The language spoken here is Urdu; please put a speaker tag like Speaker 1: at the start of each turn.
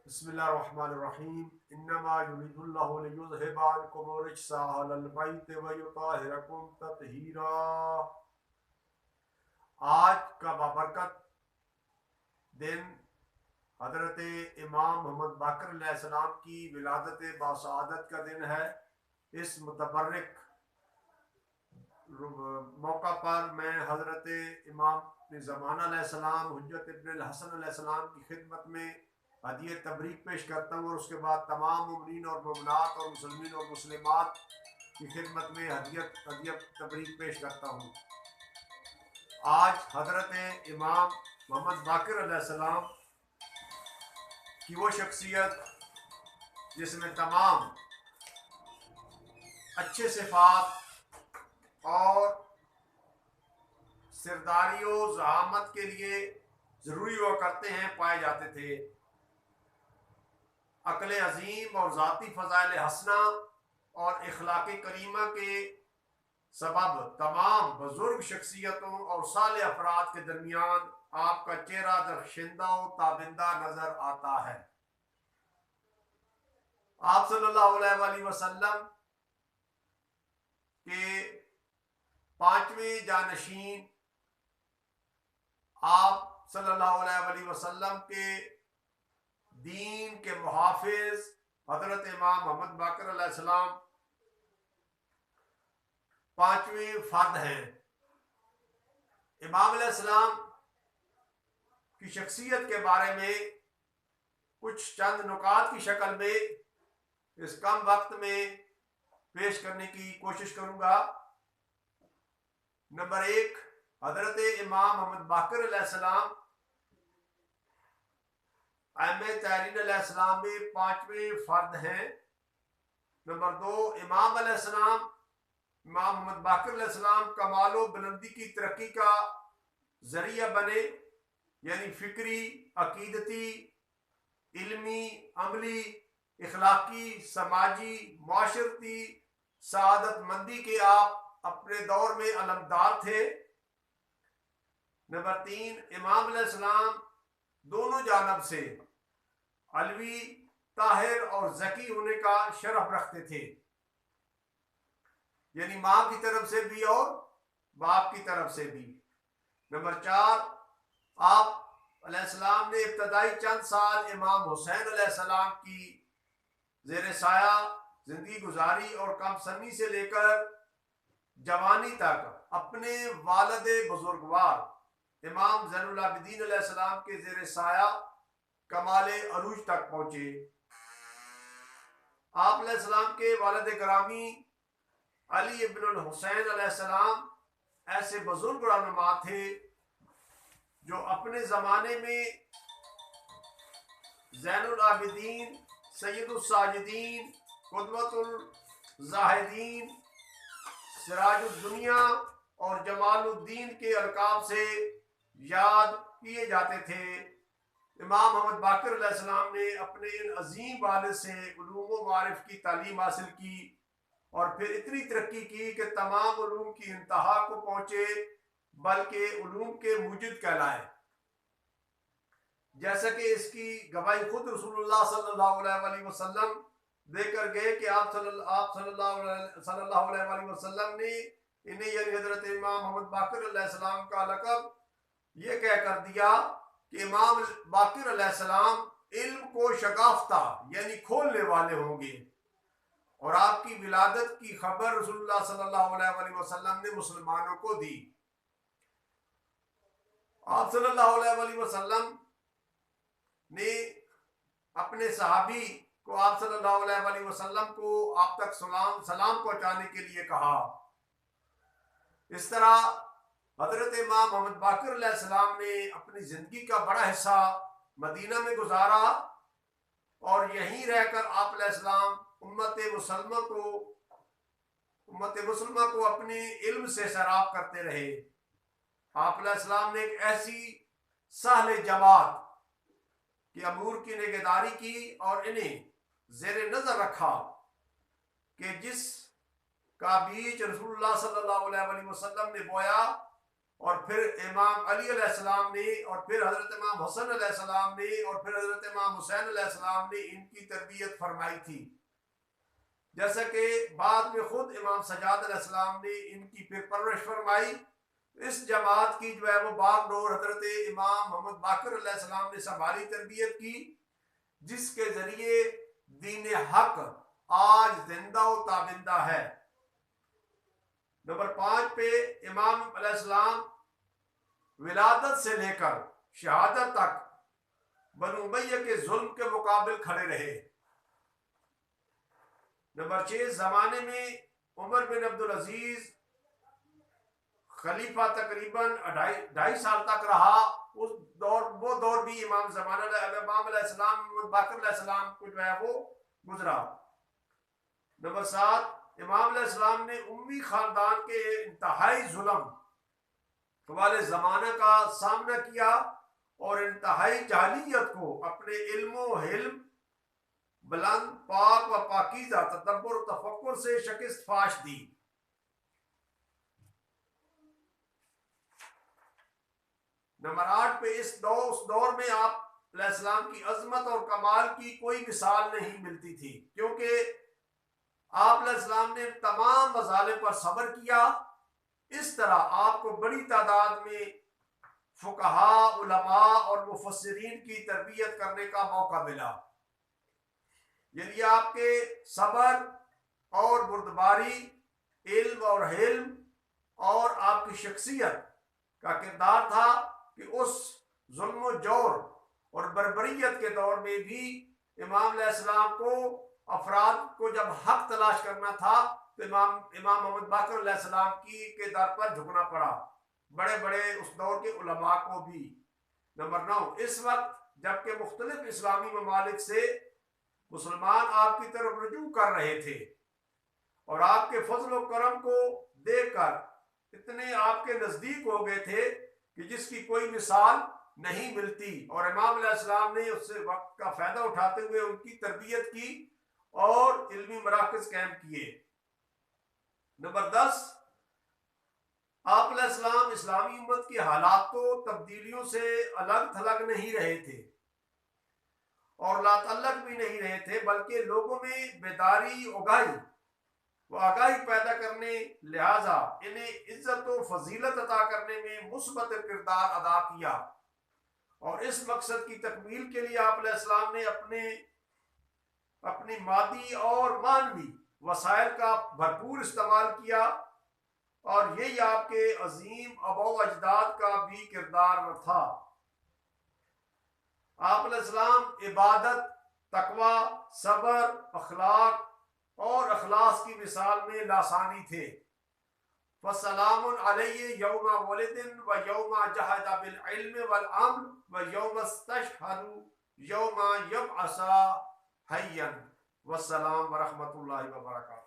Speaker 1: بسم اللہ الرحمن الرحیم انما یرید اللہ لیذہب عنکم الرجس اہل البیت ویطہرکم تطہیرا۔ آج کا بابرکت دن حضرت امام محمد باقر علیہ السلام کی ولادت باسعادت کا دن ہے۔ اس متبرک موقع پر میں حضرت امام زمانہ علیہ السلام حجت ابن الحسن علیہ السلام کی خدمت میں ہدیہ تبریک پیش کرتا ہوں، اور اس کے بعد تمام مومنین اور مومنات اور مسلمین اور مسلمات کی خدمت میں ہدیہ تبریک پیش کرتا ہوں۔ آج حضرت امام محمد باقر علیہ السلام کی وہ شخصیت جس میں تمام اچھے صفات اور سرداری و زعامت کے لیے ضروری ہوا کرتے ہیں پائے جاتے تھے۔ عقل عظیم اور ذاتی فضائل حسنہ اور اخلاق کریمہ کے سبب تمام بزرگ شخصیتوں اور صالح افراد کے درمیان آپ کا چہرہ درخشندہ و تابندہ نظر آتا ہے۔ آپ صلی اللہ علیہ وآلہ وسلم کے پانچویں جانشین، آپ صلی اللہ علیہ وآلہ وسلم کے دین کے محافظ حضرت امام محمد باقر علیہ السلام پانچویں فرد ہیں۔ امام علیہ السلام کی شخصیت کے بارے میں کچھ چند نکات کی شکل میں اس کم وقت میں پیش کرنے کی کوشش کروں گا۔ نمبر ایک، حضرت امام محمد باقر علیہ السلام ائمہ تحرین علیہ السلام میں پانچویں فرد ہیں۔ نمبر دو، امام علیہ السلام امام محمد باقر علیہ السلام کمال و بلندی کی ترقی کا ذریعہ بنے، یعنی فکری، عقیدتی، علمی، عملی، اخلاقی، سماجی، معاشرتی سعادت مندی کے آپ اپنے دور میں علمدار تھے۔ نمبر تین، امام علیہ السلام دونوں جانب سے علوی، طاہر اور ذکی ہونے کا شرف رکھتے تھے، یعنی ماں کی طرف سے بھی اور باپ کی طرف سے بھی۔ نمبر چار، آپ علیہ السلام نے ابتدائی چند سال امام حسین علیہ السلام کی زیر سایہ زندگی گزاری، اور کم سنی سے لے کر جوانی تک اپنے والد بزرگوار امام زین العابدین علیہ السلام کے زیر سایہ کمال عروج تک پہنچے۔ آپ علیہ السلام کے والد گرامی علی ابن الحسین علیہ السلام ایسے بزرگ رہنما تھے جو اپنے زمانے میں زین العابدین، سید الساجدین، قدوۃ الزاہدین، سراج الدنیا اور جمال الدین کے القاب سے یاد کیے جاتے تھے۔ امام محمد باقر علیہ السلام نے اپنے ان عظیم والد سے علوم و معارف کی تعلیم حاصل کی، اور پھر اتنی ترقی کی کہ تمام علوم کی انتہا کو پہنچے، بلکہ علوم کے موجد کہلائے، جیسا کہ اس کی گواہی خود رسول اللہ صلی اللہ علیہ وآلہ وسلم دے کر گئے کہ آپ صلی اللہ علیہ وآلہ وسلم نے انہیں، یعنی حضرت امام محمد باقر علیہ السلام کا لقب یہ کہہ کر دیا کہ امام باقر علیہ السلام علم کو شگافتہ یعنی کھولنے والے ہوں گے، اور آپ کی ولادت کی خبر رسول اللہ صلی اللہ علیہ وآلہ وسلم نے مسلمانوں کو دی۔ آپ صلی اللہ علیہ وآلہ وسلم نے اپنے صحابی کو آپ صلی اللہ علیہ وآلہ وسلم کو آپ تک سلام پہنچانے کے لیے کہا۔ اس طرح حضرت امام محمد باقر علیہ السلام نے اپنی زندگی کا بڑا حصہ مدینہ میں گزارا، اور یہیں رہ کر آپ علیہ السلام امت مسلمہ کو اپنے علم سے سیراب کرتے رہے۔ آپ علیہ السلام نے ایک ایسی سہل جماعت کے امور کی نگہداری کی اور انہیں زیر نظر رکھا کہ جس کا بیج رسول اللہ صلی اللہ علیہ وسلم نے بویا اور پھر امام علی علیہ السلام نے، اور پھر حضرت امام حسن علیہ السلام نے، اور پھر حضرت امام حسین علیہ السلام نے ان کی تربیت فرمائی تھی. جیسا کہ بعد میں خود امام سجاد علیہ السلام نے ان کی پھر پرورش فرمائی. اس جماعت کی جو ہے وہ باغ ڈور حضرت امام محمد باقر علیہ السلام نے سنبھالی تربیت کی، جس کے ذریعے دین حق آج زندہ و تابندہ ہے. نمبر 5 پہ امام علیہ السلام ولادت سے لے کر شہادت تک بنو امیہ کے ظلم کے مقابل کھڑے رہے. نمبر 6 زمانے میں عمر بن عبدالعزیز خلیفہ تقریباً 2.5 سال تک رہا. اس دور، وہ دور بھی امام علیہ السلام باقر علیہ السلام کو جو ہے وہ گزرا. نمبر 7 امام علیہ السلام نے امی خاندان کے انتہائی ظلم والے زمانہ کا سامنا کیا اور انتہائی جاہلیت کو اپنے علم و حلم، بلند، پاک و پاکیزہ تدبر و تفکر سے شکست فاش دی. نمبر 8 پہ اس دور میں آپ علیہ السلام کی عظمت اور کمال کی کوئی مثال نہیں ملتی تھی، کیونکہ آپ علیہ السلام نے تمام مظالم پر صبر کیا. اس طرح آپ کو بڑی تعداد میں فقہاء، علماء اور مفسرین کی تربیت کرنے کا موقع ملا. یعنی آپ کے صبر اور بردباری، علم اور حلم اور آپ کی شخصیت کا کردار تھا کہ اس ظلم و جور اور بربریت کے دور میں بھی امام علیہ السلام کو، افراد کو جب حق تلاش کرنا تھا تو امام محمد باقر علیہ السلام کے در پر جھکنا پڑا، بڑے بڑے اس دور کے علماء کو بھی. نمبر 9 اس وقت جبکہ مختلف اسلامی ممالک سے مسلمان آپ کی طرف رجوع کر رہے تھے اور آپ کے فضل و کرم کو دیکھ کر اتنے آپ کے نزدیک ہو گئے تھے کہ جس کی کوئی مثال نہیں ملتی، اور امام علیہ السلام نے اس سے وقت کا فائدہ اٹھاتے ہوئے ان کی تربیت کی اور علمی مراکز قائم کیے. نمبر 10 آپ علیہ السلام اسلامی امت کی حالات و تبدیلیوں سے الگ تھلگ نہیں رہے تھے اور لا تعلق بھی نہیں رہے تھے، بلکہ لوگوں میں بیداری، آگاہی پیدا کرنے، لہذا انہیں عزت و فضیلت عطا کرنے میں مثبت کردار ادا کیا. اور اس مقصد کی تکمیل کے لیے آپ علیہ السلام نے اپنی مادی اور معنوی وسائل کا بھرپور استعمال کیا، اور یہی آپ کے عظیم آباء و اجداد کا بھی کردار تھا. آپ علیہ السلام عبادت، تقوی، صبر، اخلاق اور اخلاص کی مثال میں لاسانی تھے. فَسَلَامٌ عَلَيَّ يَوْمَ وَلِدٍ وَيَوْمَ جَحَدَ بِالْعِلْمِ وَالْأَمْرِ وَيَوْمَ اسْتَشْهَدُ يَوْمَ يَبْعَثُ حَيًّا. والسلام ورحمۃ اللہ وبرکاتہ.